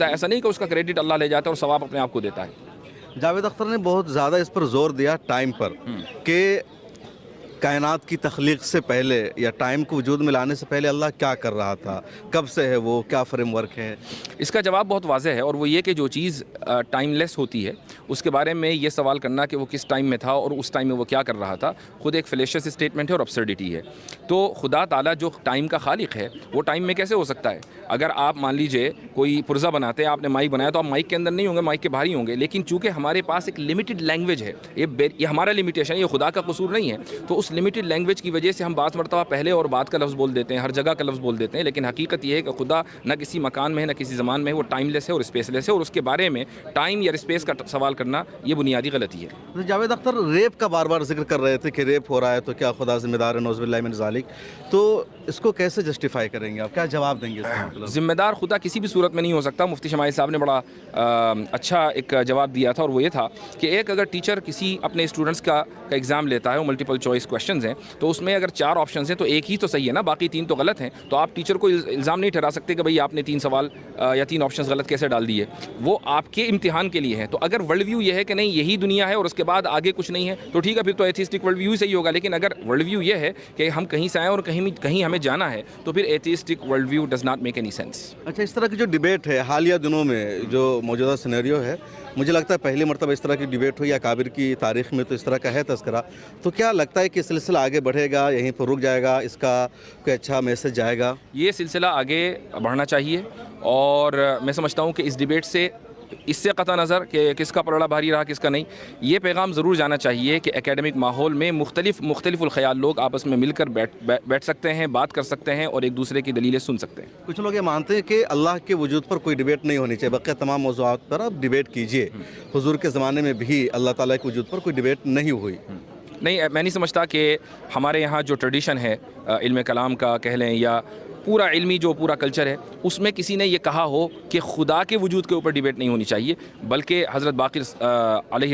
ایسا نہیں کہ اس کا کریڈٹ اللہ لے جاتا ہے اور ثواب اپنے آپ کو دیتا ہے۔ جاوید اختر نے بہت زیادہ اس پر زور دیا ٹائم پر کہ کائنات کی تخلیق سے پہلے یا ٹائم کو وجود میں لانے سے پہلے اللہ کیا کر رہا تھا، کب سے ہے وہ، کیا فریم ورک ہے؟ اس کا جواب بہت واضح ہے، اور وہ یہ کہ جو چیز ٹائم لیس ہوتی ہے اس کے بارے میں یہ سوال کرنا کہ وہ کس ٹائم میں تھا اور اس ٹائم میں وہ کیا کر رہا تھا، خود ایک فلیشس اسٹیٹمنٹ ہے اور ابسرڈیٹی ہے۔ تو خدا تعالیٰ جو ٹائم کا خالق ہے وہ ٹائم میں کیسے ہو سکتا ہے؟ اگر آپ مان لیجئے کوئی پرزہ بناتے ہیں، آپ نے مائک بنایا تو آپ مائک کے اندر نہیں ہوں گے، مائک کے باہر ہی ہوں گے، لیکن چونکہ ہمارے پاس ایک لمیٹڈ لینگویج ہے، یہ ہمارا لمیٹیشن ہے، یہ خدا کا قصور نہیں ہے، تو اس لمیٹڈ لینگویج کی وجہ سے ہم بعض مرتبہ پہلے اور بعد کا لفظ بول دیتے ہیں، ہر جگہ کا لفظ بول دیتے ہیں، لیکن حقیقت یہ ہے کہ خدا نہ کسی مکان میں ہے نہ کسی زمان میں ہے، وہ ٹائم لیس ہے اور اسپیس لیس ہے، اور اس کے بارے میں ٹائم یا اسپیس کا سوال کرنا یہ بنیادی غلطی ہے۔ جاوید اختر ریپ کا بار بار ذکر کر رہے تھے کہ ریپ ہو رہا ہے تو کیا خدا ذمہ دار ہے، نعوذ باللہ من ذالک، تو اس کو کیسے جسٹیفائی کریں گے آپ، کیا جواب دیں گے اس کا مطلب؟ ذمہ دار خدا کسی بھی صورت میں نہیں ہو سکتا۔ مفتی شمائل صاحب نے بڑا اچھا ایک جواب دیا تھا، اور وہ یہ تھا کہ ایک اگر ٹیچر کسی اپنے اسٹوڈنٹس کا ایگزام لیتا ہے، وہ ملٹیپل چوائس کویشچنز ہیں، تو اس میں اگر 4 آپشنز ہیں تو ایک ہی تو صحیح ہے نا، باقی 3 تو غلط ہیں، تو آپ ٹیچر کو الزام نہیں ٹھہرا سکتے کہ بھئی آپ نے 3 سوال یا 3 آپشنز غلط کیسے ڈال دیے، وہ آپ کے امتحان کے لیے ہیں۔ تو اگر ورلڈ ویو یہ ہے کہ نہیں یہی دنیا ہے اور اس کے بعد آگے کچھ نہیں ہے تو ٹھیک ہے، پھر تو ایتھیسٹک ورلڈ ویو صحیح ہوگا، لیکن اگر ورلڈ ویو یہ ہے کہ ہم کہیں سے آئیں اور کہیں ہمیں جانا ہے تو پھر atheistic world view does not make any sense. اچھا، اس طرح کی جو ڈیبیٹ ہے حالیہ دنوں میں جو موجودہ سینیریو ہے، مجھے لگتا ہے پہلی مرتبہ اس طرح کی ڈیبیٹ ہوئی، اکابر کی تاریخ میں تو اس طرح کا ہے تذکرہ، تو کیا لگتا ہے کہ سلسلہ آگے بڑھے گا، یہیں پر رک جائے گا، اس کا کوئی اچھا میسج جائے گا؟ یہ سلسلہ آگے بڑھنا چاہیے، اور میں سمجھتا ہوں کہ اس ڈیبیٹ سے اس سے قطع نظر کہ کس کا پلڑا بھاری رہا کس کا نہیں، یہ پیغام ضرور جانا چاہیے کہ اکیڈمک ماحول میں مختلف الخیال لوگ آپس میں مل کر بیٹھ سکتے ہیں، بات کر سکتے ہیں اور ایک دوسرے کی دلیلیں سن سکتے ہیں۔ کچھ لوگ یہ مانتے ہیں کہ اللہ کے وجود پر کوئی ڈیبیٹ نہیں ہونی چاہیے، بقیہ تمام موضوعات پر آپ ڈیبیٹ کیجئے۔ حضور کے زمانے میں بھی اللہ تعالیٰ کے وجود پر کوئی ڈیبیٹ نہیں ہوئی۔ نہیں، میں نہیں سمجھتا کہ ہمارے یہاں جو ٹریڈیشن ہے علم کلام کا کہہ لیں یا پورا علمی جو پورا کلچر ہے، اس میں کسی نے یہ کہا ہو کہ خدا کے وجود کے اوپر ڈیبیٹ نہیں ہونی چاہیے، بلکہ حضرت باقر علیہ